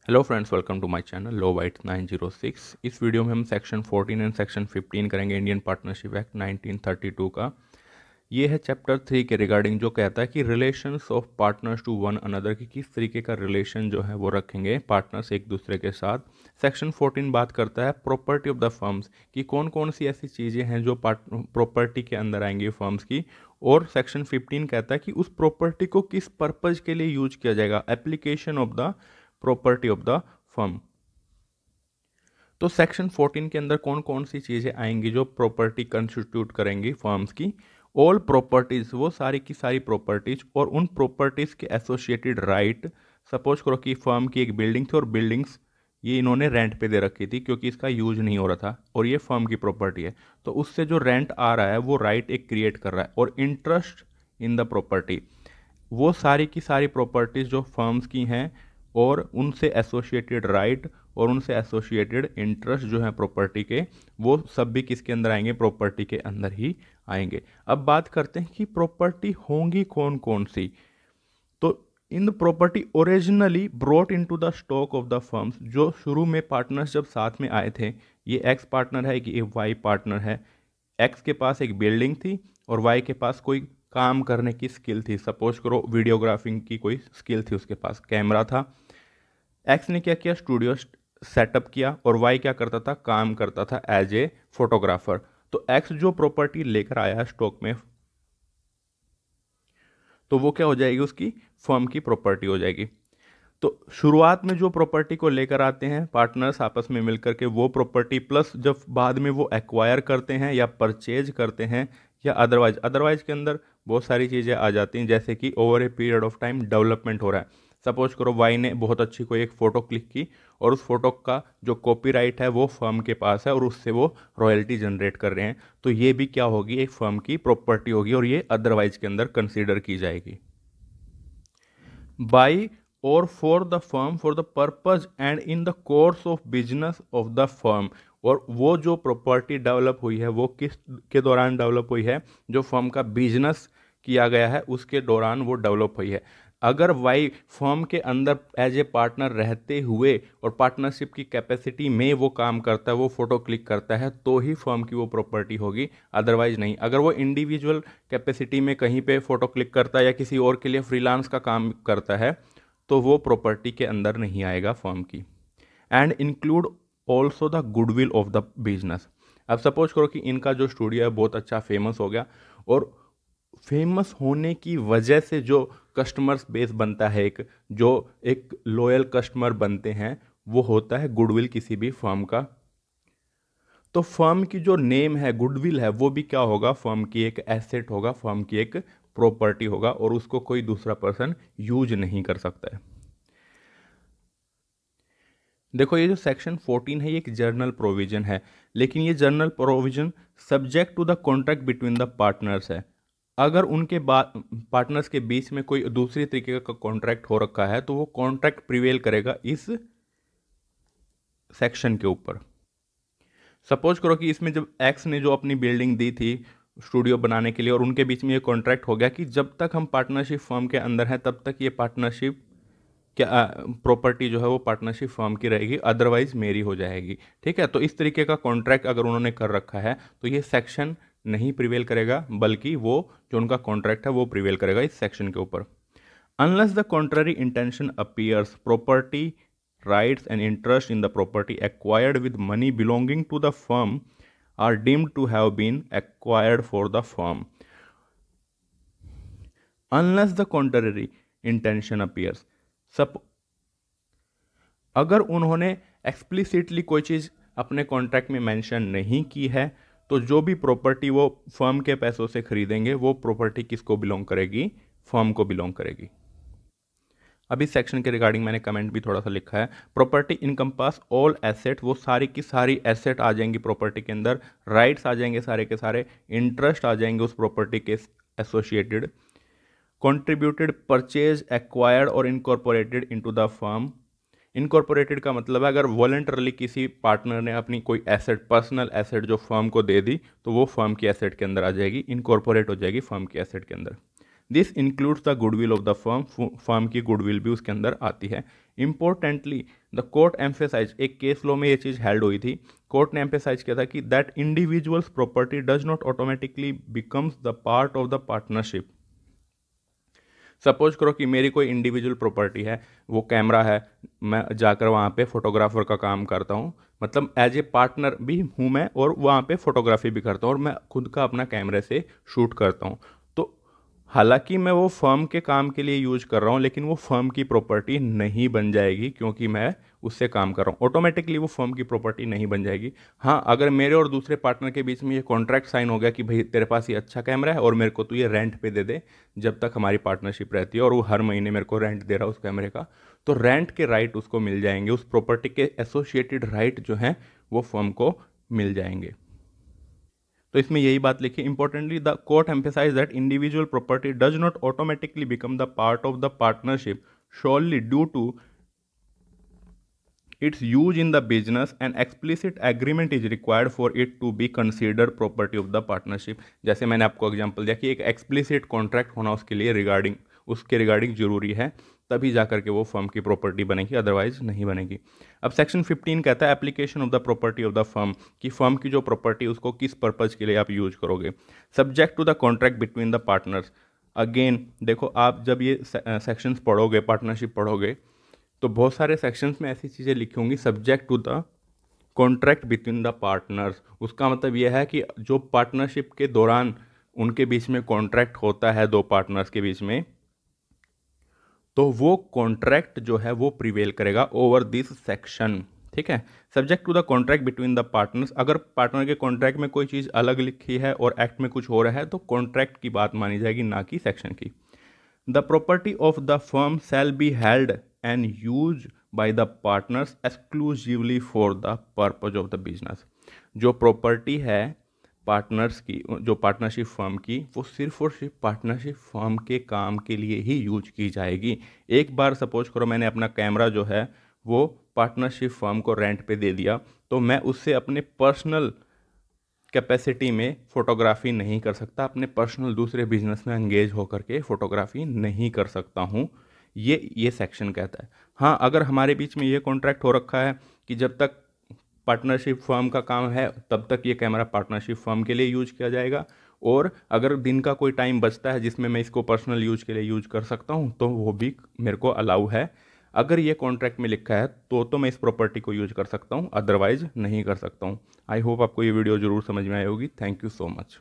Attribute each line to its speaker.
Speaker 1: Hello friends, welcome to my channel low white 906। इस video में हम सेक्शन 14 एंड सेक्शन 15 करेंगे इंडियन पार्टनरशिप एक्ट 1932 का। ये है चैप्टर 3 के रिगार्डिंग, जो कहता है कि relations of partners to one another, की किस तरीके का रिलेशन जो है वो रखेंगे पार्टनर्स एक दूसरे के साथ। सेक्शन 14 बात करता है प्रॉपर्टी ऑफ द फर्म्स, कि कौन कौन सी ऐसी चीज़ें हैं जो प्रॉपर्टी के अंदर आएंगी फर्म्स की। और सेक्शन 15 कहता है कि उस प्रॉपर्टी को किस पर्पज़ के लिए यूज किया जाएगा, application of the property of the firm. तो सेक्शन 14 के अंदर कौन कौन सी चीजें आएंगी जो प्रॉपर्टी कंस्टिट्यूट करेंगी फर्म्स की। ऑल प्रॉपर्टीज, वो सारी की सारी प्रॉपर्टीज और उन प्रॉपर्टीज के एसोसिएटेड राइट। सपोज करो कि फर्म की एक बिल्डिंग थी और बिल्डिंग्स ये इन्होंने रेंट पे दे रखी थी क्योंकि इसका यूज नहीं हो रहा था और ये फर्म की प्रॉपर्टी है, तो उससे जो रेंट आ रहा है वो राइट एक क्रिएट कर रहा है। और इंटरेस्ट इन द प्रॉपर्टी, वो सारी की सारी प्रॉपर्टीज जो फर्म्स की हैं और उनसे एसोसिएटेड राइट और उनसे एसोसिएटेड इंटरेस्ट जो है प्रॉपर्टी के, वो सब भी किसके अंदर आएंगे, प्रॉपर्टी के अंदर ही आएंगे। अब बात करते हैं कि प्रॉपर्टी होंगी कौन कौन सी। तो इन the property originally brought into the stock of the firms, जो शुरू में पार्टनर्स जब साथ में आए थे, ये एक्स पार्टनर है कि ये वाई पार्टनर है। एक्स के पास एक बिल्डिंग थी और वाई के पास कोई काम करने की स्किल थी। सपोज करो वीडियोग्राफिंग की कोई स्किल थी, उसके पास कैमरा था। एक्स ने क्या किया, स्टूडियो सेटअप किया और वाई क्या करता था, काम करता था एज ए फोटोग्राफर। तो एक्स जो प्रॉपर्टी लेकर आया है स्टॉक में, तो वो क्या हो जाएगी, उसकी फर्म की प्रॉपर्टी हो जाएगी। तो शुरुआत में जो प्रॉपर्टी को लेकर आते हैं पार्टनर्स आपस में मिलकर के, वो प्रॉपर्टी प्लस जब बाद में वो एक्वायर करते हैं या परचेज करते हैं या अदरवाइज के अंदर बहुत सारी चीज़ें आ जाती हैं, जैसे कि over a period of time development हो रहा है। सपोज करो वाई ने बहुत अच्छी कोई एक फ़ोटो क्लिक की और उस फोटो का जो कॉपीराइट है वो फर्म के पास है और उससे वो रॉयल्टी जनरेट कर रहे हैं, तो ये भी क्या होगी, एक फर्म की प्रॉपर्टी होगी और ये अदरवाइज के अंदर कंसीडर की जाएगी। बाई और for the firm for the purpose and in the course of business of the firm. और वो जो प्रॉपर्टी डेवलप हुई है वो किस के दौरान डेवलप हुई है, जो फर्म का बिजनेस किया गया है उसके दौरान वो डेवलप हुई है। अगर वाई फर्म के अंदर एज ए पार्टनर रहते हुए और पार्टनरशिप की कैपेसिटी में वो काम करता है, वो फोटो क्लिक करता है, तो ही फर्म की वो प्रॉपर्टी होगी, अदरवाइज नहीं। अगर वो इंडिविजुअल कैपेसिटी में कहीं पे फोटो क्लिक करता है या किसी और के लिए फ्रीलांस का काम करता है, तो वो प्रॉपर्टी के अंदर नहीं आएगा फर्म की। And include also the goodwill of the business. अब सपोज करो कि इनका जो स्टूडियो है बहुत अच्छा फेमस हो गया और फेमस होने की वजह से जो कस्टमर्स बेस बनता है, जो एक लॉयल कस्टमर बनते हैं, वो होता है गुडविल किसी भी फर्म का। तो फर्म की जो नेम है, गुडविल है, वो भी क्या होगा, फर्म की एक एसेट होगा, फर्म की एक प्रॉपर्टी होगा और उसको कोई दूसरा पर्सन यूज नहीं कर सकता है। देखो ये जो सेक्शन 14 है ये एक जर्नल प्रोविजन है, लेकिन ये general provision subject to the contract between the partners है। अगर उनके पार्टनर्स के बीच में कोई दूसरी तरीके का कॉन्ट्रैक्ट हो रखा है तो वो कॉन्ट्रैक्ट प्रिवेल करेगा इस सेक्शन के ऊपर। सपोज करो कि इसमें जब एक्स ने जो अपनी बिल्डिंग दी थी स्टूडियो बनाने के लिए और उनके बीच में ये कॉन्ट्रैक्ट हो गया कि जब तक हम पार्टनरशिप फर्म के अंदर हैं तब तक ये पार्टनरशिप क्या प्रॉपर्टी जो है वो पार्टनरशिप फर्म की रहेगी, अदरवाइज मेरी हो जाएगी। ठीक है, तो इस तरीके का कॉन्ट्रैक्ट अगर उन्होंने कर रखा है तो ये सेक्शन नहीं प्रिवेल करेगा, बल्कि वो जो उनका कॉन्ट्रैक्ट है वो प्रिवेल करेगा इस सेक्शन के ऊपर। Unless the contrary intention appears, property rights and interest in the property acquired with money belonging to the firm are deemed to have been acquired for the firm. Unless the contrary intention appears, सब अगर उन्होंने explicitly कोई चीज़ अपने contract में mention नहीं की है, तो जो भी प्रॉपर्टी वो फर्म के पैसों से खरीदेंगे वो प्रॉपर्टी किसको बिलोंग करेगी, फर्म को बिलोंग करेगी। अभी सेक्शन के रिगार्डिंग मैंने कमेंट भी थोड़ा सा लिखा है। प्रॉपर्टी इनकम्पास ऑल एसेट, वो सारी की सारी एसेट आ जाएंगी प्रॉपर्टी के अंदर, राइट्स आ जाएंगे सारे के सारे, इंटरेस्ट आ जाएंगे उस प्रॉपर्टी के एसोसिएटेड, कंट्रीब्यूटेड, परचेज, एक्वायर्ड और incorporated into the firm. Incorporated का मतलब है अगर वॉलंटरली किसी पार्टनर ने अपनी कोई एसेट, पर्सनल एसेट जो फर्म को दे दी, तो वो फर्म की एसेट के अंदर आ जाएगी, इनकॉर्पोरेट हो जाएगी फर्म की एसेट के अंदर। This includes the goodwill of the firm, firm की गुडविल भी उसके अंदर आती है। इंपॉर्टेंटली द कोर्ट एम्फेसाइज, एक केस लॉ में ये चीज़ हेल्ड हुई थी, कोर्ट ने एम्फेसाइज किया था कि that individuals property does not automatically becomes the part of the partnership. Suppose करो कि मेरी कोई इंडिविजुअल प्रॉपर्टी है, वो कैमरा है, मैं जाकर वहाँ पे फोटोग्राफर का काम करता हूँ, मतलब एज ए पार्टनर भी हूँ मैं, और वहाँ पे फोटोग्राफी भी करता हूँ, और मैं खुद का अपना कैमरे से शूट करता हूँ। तो हालांकि मैं वो फर्म के काम के लिए यूज कर रहा हूँ, लेकिन वो फर्म की प्रॉपर्टी नहीं बन जाएगी क्योंकि मैं उससे काम कर रहा हूँ, ऑटोमेटिकली वो फर्म की प्रॉपर्टी नहीं बन जाएगी। हाँ, अगर मेरे और दूसरे पार्टनर के बीच में ये कॉन्ट्रैक्ट साइन हो गया कि भाई तेरे पास ये अच्छा कैमरा है और मेरे को तू ये रेंट पे दे दे, जब तक हमारी पार्टनरशिप रहती है, और वो हर महीने मेरे को रेंट दे रहा है उस कैमरे का, तो रेंट के राइट उसको मिल जाएंगे, उस प्रॉपर्टी के एसोसिएटेड राइट जो हैं वो फर्म को मिल जाएंगे। तो इसमें यही बात लिखी, importantly the court emphasise that individual property does not automatically become the part of the partnership solely due to its use in the business. An explicit agreement is required for it to be considered property of the partnership। जैसे मैंने आपको example दिया कि एक explicit contract होना उसके लिए regarding जरूरी है, तभी जाकर के वो फर्म की प्रॉपर्टी बनेगी, अदरवाइज नहीं बनेगी। अब सेक्शन 15 कहता है application of the property of the firm, कि फर्म की जो प्रॉपर्टी उसको किस पर्पज के लिए आप यूज करोगे। Subject to the contract between the partners. Again देखो, आप जब ये सेक्शंस पढ़ोगे, पार्टनरशिप पढ़ोगे, तो बहुत सारे सेक्शंस में ऐसी चीज़ें लिखी होंगी, subject to the contract between the partners. उसका मतलब यह है कि जो पार्टनरशिप के दौरान उनके बीच में कॉन्ट्रैक्ट होता है दो पार्टनर्स के बीच में, तो वो कॉन्ट्रैक्ट जो है वो प्रिवेल करेगा ओवर दिस सेक्शन। ठीक है, subject to the contract between the partners. अगर पार्टनर के कॉन्ट्रैक्ट में कोई चीज़ अलग लिखी है और एक्ट में कुछ हो रहा है, तो कॉन्ट्रैक्ट की बात मानी जाएगी, ना कि सेक्शन की। The property of the firm shall be held and use by the partners exclusively for the purpose of the business. जो प्रॉपर्टी है पार्टनर्स की, जो पार्टनरशिप फर्म की, वो सिर्फ और सिर्फ पार्टनरशिप फर्म के काम के लिए ही यूज की जाएगी। एक बार सपोज करो मैंने अपना कैमरा जो है वो पार्टनरशिप फर्म को रेंट पे दे दिया, तो मैं उससे अपने पर्सनल कैपेसिटी में फ़ोटोग्राफी नहीं कर सकता, अपने पर्सनल दूसरे बिजनेस में एंगेज होकर के फ़ोटोग्राफी नहीं कर सकता हूँ, ये सेक्शन कहता है। हाँ, अगर हमारे बीच में ये कॉन्ट्रैक्ट हो रखा है कि जब तक पार्टनरशिप फर्म का काम है तब तक ये कैमरा पार्टनरशिप फर्म के लिए यूज किया जाएगा, और अगर दिन का कोई टाइम बचता है जिसमें मैं इसको पर्सनल यूज के लिए यूज कर सकता हूँ, तो वो भी मेरे को अलाउ है। अगर ये कॉन्ट्रैक्ट में लिखा है तो मैं इस प्रॉपर्टी को यूज कर सकता हूँ, अदरवाइज नहीं कर सकता हूँ। आई होप आपको ये वीडियो जरूर समझ में आई होगी। Thank you so much.